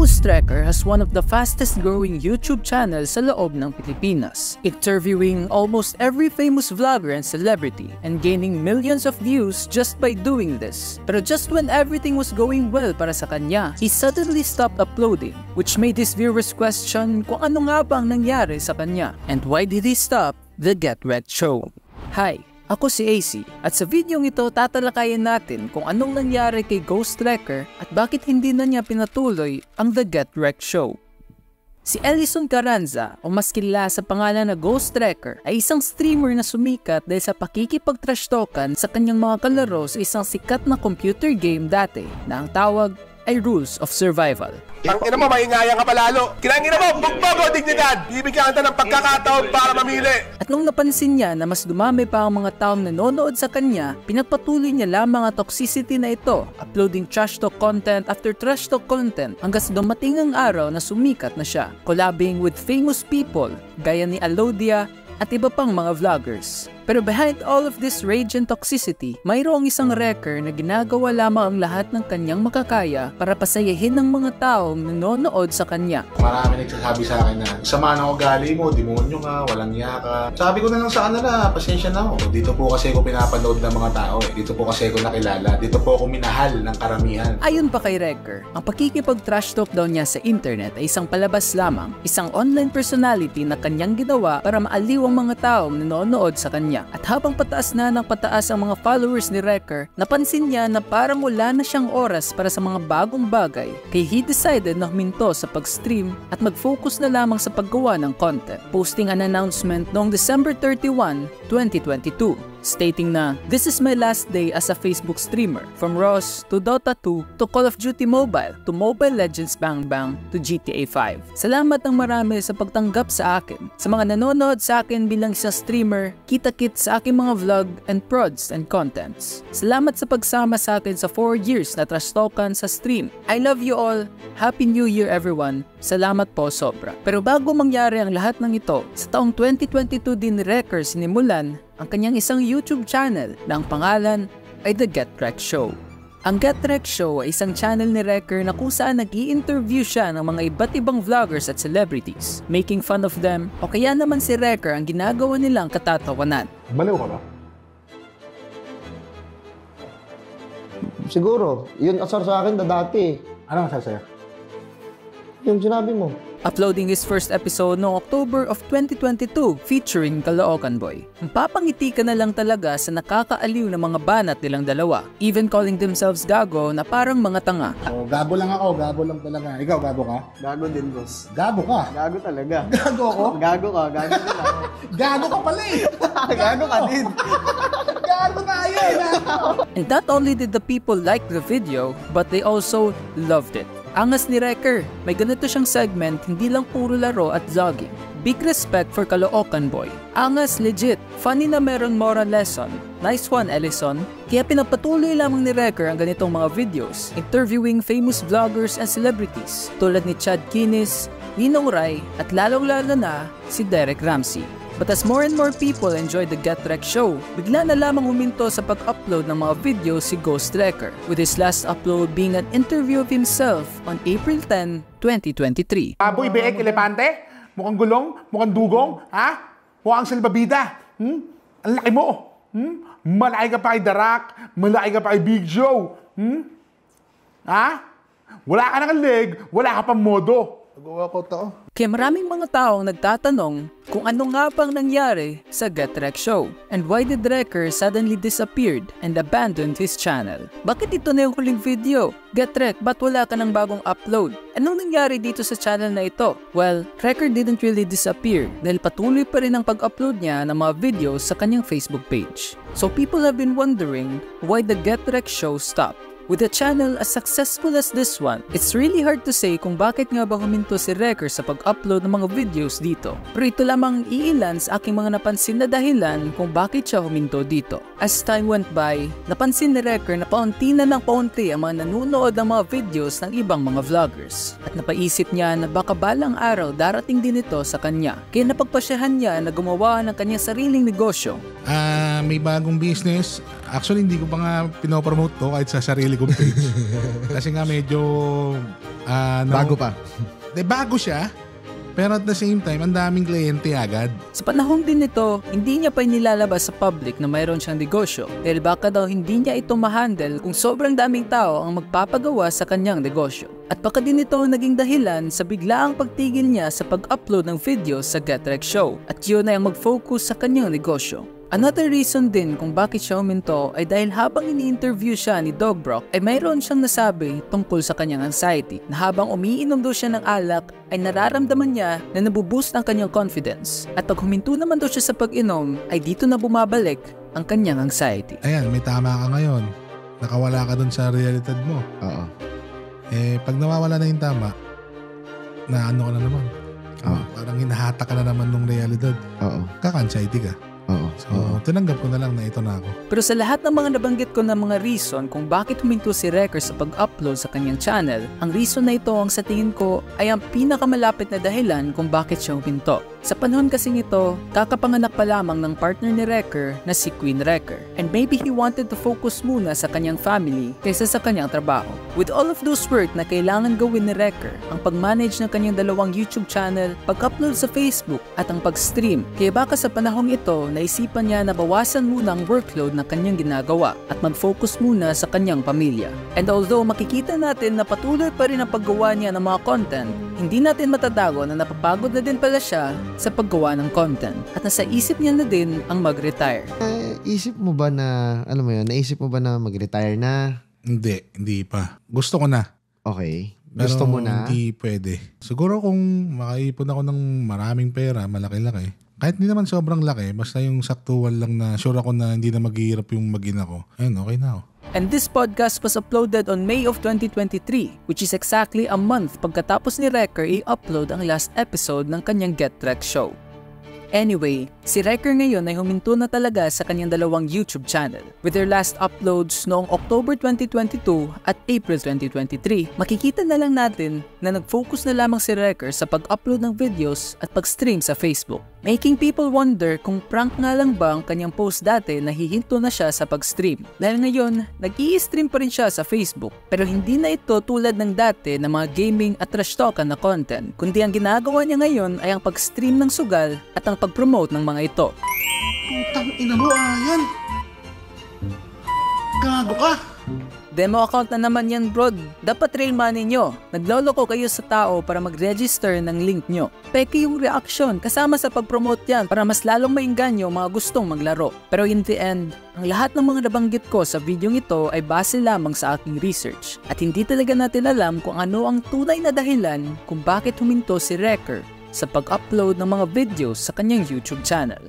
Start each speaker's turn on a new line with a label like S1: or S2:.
S1: Ghost Trekker has one of the fastest growing YouTube channels sa loob ng Pilipinas, interviewing almost every famous vlogger and celebrity and gaining millions of views just by doing this. Pero just when everything was going well para sa kanya, he suddenly stopped uploading, which made his viewers question kung ano nga bang nangyari sa kanya. And why did he stop the Get Wrecked Show? Hi! Ako si AC, at sa videong ito tatalakayin natin kung anong nangyari kay Ghost Trekker at bakit hindi na niya pinatuloy ang The Get Wrecked Show. Si Ellison Carranza, o mas kilala sa pangalan na Ghost Trekker, ay isang streamer na sumikat dahil sa pakikipag-trash-talkan sa kanyang mga kalaro sa isang sikat na computer game dati na ang tawag ay Rules of Survival.
S2: Ang ina mo, maingayang ka palalo. Kinangina mo, bugbago, dignidad. Bibigyan ka ng pagkakataon para mamili.
S1: At nung napansin niya na mas dumami pa ang mga taong nanonood sa kanya, pinagpatuloy niya lamang ang toxicity na ito, uploading trash talk content after trash talk content hanggang sa dumating ang araw na sumikat na siya, collabing with famous people gaya ni Alodia at iba pang mga vloggers. Pero behind all of this rage and toxicity, mayroong isang wrecker na ginagawa lamang ang lahat ng kanyang makakaya para pasayahin ng mga taong nanonood sa kanya.
S3: Marami nagsasabi sa akin na sama ng ugali mo, demonyo ka, walang yaka. Sabi ko na lang sa kanila, pasensya na ako. Dito po kasi ako pinapanood ng mga tao eh. Dito po kasi ako nakilala. Dito po ako minahal ng karamihan.
S1: Ayon pa kay Wrecker, ang pakikipag-trash talk daw niya sa internet ay isang palabas lamang, isang online personality na kanyang ginawa para maaliw ang mga taong nanonood sa kanya. At habang pataas na ng pataas ang mga followers ni Wrecker, napansin niya na parang wala na siyang oras para sa mga bagong bagay, kaya he decided na huminto sa pag-stream at mag-focus na lamang sa paggawa ng content, posting an announcement noong December 31, 2022. Stating na, "This is my last day as a Facebook streamer, from Ross to Dota 2 to Call of Duty Mobile to Mobile Legends Bang Bang to GTA 5. Salamat ng marami sa pagtanggap sa akin. Sa mga nanonood sa akin bilang isang streamer, kita-kit sa aking mga vlog and prods and contents. Salamat sa pagsama sa akin sa 4 years na trash talkan sa stream. I love you all. Happy New Year everyone. Salamat po sobra." Pero bago mangyari ang lahat ng ito, sa taong 2022 din ni Wrecker sinimulan ang kanyang isang YouTube channel na ang pangalan ay The Get Wrecked Show. Ang Get Wrecked Show ay isang channel ni Wrecker na kung saan nag-i-interview siya ng mga iba't ibang vloggers at celebrities, making fun of them, o kaya naman si Wrecker ang ginagawa nilang katatawanan.
S4: Baliw ka ba? Siguro, yun asar sa akin na dati.
S3: Anong asar sa'yo?
S4: Yung sinabi mo.
S1: Uploading his first episode noong October of 2022 featuring Caloocan Boy. Mapapangiti ka na lang talaga sa nakakaaliw na mga banat nilang dalawa, even calling themselves gago na parang mga tanga.
S3: Oh, gago lang ako, gago lang talaga. Ikaw, gago ka?
S5: Gago din, boss.
S3: Gago ka?
S5: Gago talaga.
S3: Gago ako?
S5: Gago ka, gago din ako.
S3: Gago ka pala eh!
S5: Gago ka din.
S3: Gago tayo eh!
S1: And not only did the people like the video, but they also loved it. Angas ni Wrecker, may ganito siyang segment, hindi lang puro laro at vlogging. Big respect for Caloocan Boy. Angas legit, funny na meron moral lesson. Nice one, Ellison. Kaya pinapatuloy lamang ni Wrecker ang ganitong mga videos, interviewing famous vloggers and celebrities tulad ni Chad Kinis, Ninong Rai, at lalong-lalo na si Derek Ramsey. But as more and more people enjoy the Get Wrecked Show, bigla na lamang huminto sa pag-upload ng mga videos si Ghost Trekker, with his last upload being an interview of himself on April 10, 2023.
S3: Baboy, beek, elepante? Mukhang gulong? Mukhang dugong? Ha? Mukhang salbabida? Ang laki mo? Malaki ka pa kay Darak? Malaki ka pa kay Big Joe? Ha? Wala ka ng leg, wala ka pang modo. Nag-walkout ako.
S1: Kaya maraming mga taong nagtatanong kung ano nga bang nangyari sa Get Wrecked Show and why did Wrecker suddenly disappeared and abandoned his channel. Bakit ito na yung huling video? Get Wrecked, ba't wala ka ng bagong upload? Anong nangyari dito sa channel na ito? Well, Wrecker didn't really disappear dahil patuloy pa rin ang pag-upload niya ng mga videos sa kanyang Facebook page. So people have been wondering why the Get Wrecked Show stopped. With a channel as successful as this one, it's really hard to say kung bakit nga ba huminto si Wrecker sa pag-upload ng mga videos dito. Pero ito lamang iilan sa aking mga napansin na dahilan kung bakit siya huminto dito. As time went by, napansin ni Wrecker na paunti na ng paunti ang mga nanonood ng mga videos ng ibang mga vloggers. At napaisip niya na baka balang araw darating din ito sa kanya. Kaya napagpasyahan niya na gumawa ng kanyang sariling negosyo.
S6: May bagong business. Actually, hindi ko pa nga pinopromote to kahit sa sarili kong page. Kasi nga medyo...
S7: bago pa.
S6: Bago siya. Pero at the same time, ang daming kliyente agad.
S1: Sa panahon din nito, hindi niya pa inilalabas sa public na mayroon siyang negosyo dahil baka daw hindi niya ito ma-handle kung sobrang daming tao ang magpapagawa sa kanyang negosyo. At baka din ito naging dahilan sa biglaang pagtigil niya sa pag-upload ng videos sa GetRec Show at yun ay ang mag-focus sa kanyang negosyo. Another reason din kung bakit siya huminto ay dahil habang ini-interview siya ni Dog Brock ay mayroon siyang nasabi tungkol sa kanyang anxiety na habang umiinom daw siya ng alak ay nararamdaman niya na nabuboost ang kanyang confidence at pag huminto naman daw siya sa pag-inom ay dito na bumabalik ang kanyang anxiety.
S6: Ayan, may tama ka ngayon. Nakawala ka dun sa realidad mo.
S7: Oo.
S6: Pag nawawala na yung tama, na ano ka na naman. Parang hinahata ka na naman ng realidad.
S7: Oo.
S6: Kaka-anxiety ka.
S7: Oo.
S6: So, tinanggap ko na lang na ito na ako.
S1: Pero sa lahat ng mga nabanggit ko na mga reason kung bakit huminto si Wrecker sa pag-upload sa kanyang channel, ang reason na ito ang sa tingin ko ay ang pinakamalapit na dahilan kung bakit siya huminto. Sa panahon kasi nito, kakapanganak pa lamang ng partner ni Wrecker na si Queen Wrecker. And maybe he wanted to focus muna sa kanyang family kaysa sa kanyang trabaho. With all of those work na kailangan gawin ni Wrecker, ang pag-manage ng kanyang dalawang YouTube channel, pag-upload sa Facebook at ang pag-stream, kaya baka sa panahong ito, naisipan niya na bawasan muna ang workload na kanyang ginagawa at mag-focus muna sa kanyang pamilya. And although makikita natin na patuloy pa rin ang paggawa niya ng mga content, hindi natin matatago na napapagod na din pala siya sa paggawa ng content at nasa isip niya na din ang mag-retire.
S7: Isip mo ba na, alam mo yun, naisip mo ba na mag-retire na?
S6: Hindi pa. Gusto ko na.
S7: Okay.
S6: Pero
S7: Gusto mo na?
S6: Hindi pwede. Siguro kung makaipon ako ng maraming pera, malaki-laki. Kahit hindi naman sobrang laki, basta yung saktual lang na sure ako na hindi na maghihirap yung mag-ina ko. Ayun, okay na ako.
S1: And this podcast was uploaded on May of 2023, which is exactly a month pagkatapos ni Wrecker i-upload ang last episode ng kanyang GetRec Show. Anyway, si Wrecker ngayon ay huminto na talaga sa kanyang dalawang YouTube channel. With their last uploads noong October 2022 at April 2023, makikita na lang natin na nag-focus na lamang si Wrecker sa pag-upload ng videos at pag-stream sa Facebook. Making people wonder kung prank nga lang ba ang kanyang post dati na hihinto na siya sa pag-stream. Dahil ngayon, nag-i-stream pa rin siya sa Facebook. Pero hindi na ito tulad ng dati na mga gaming at trash talkan na content. Kundi ang ginagawa niya ngayon ay ang pag-stream ng sugal at ang pag-promote ng mga ito.
S3: Putang ina mo, Ayan! Gago ka!
S1: Demo account na naman yan, bro. Dapat real money nyo. Nagloloko kayo sa tao para mag-register ng link nyo. Peke yung reaction kasama sa pag-promote yan para mas lalong maingganyo mga gustong maglaro. Pero in the end, ang lahat ng mga nabanggit ko sa video ito ay base lamang sa aking research. At hindi talaga natin alam kung ano ang tunay na dahilan kung bakit huminto si Wrecker sa pag-upload ng mga videos sa kanyang YouTube channel.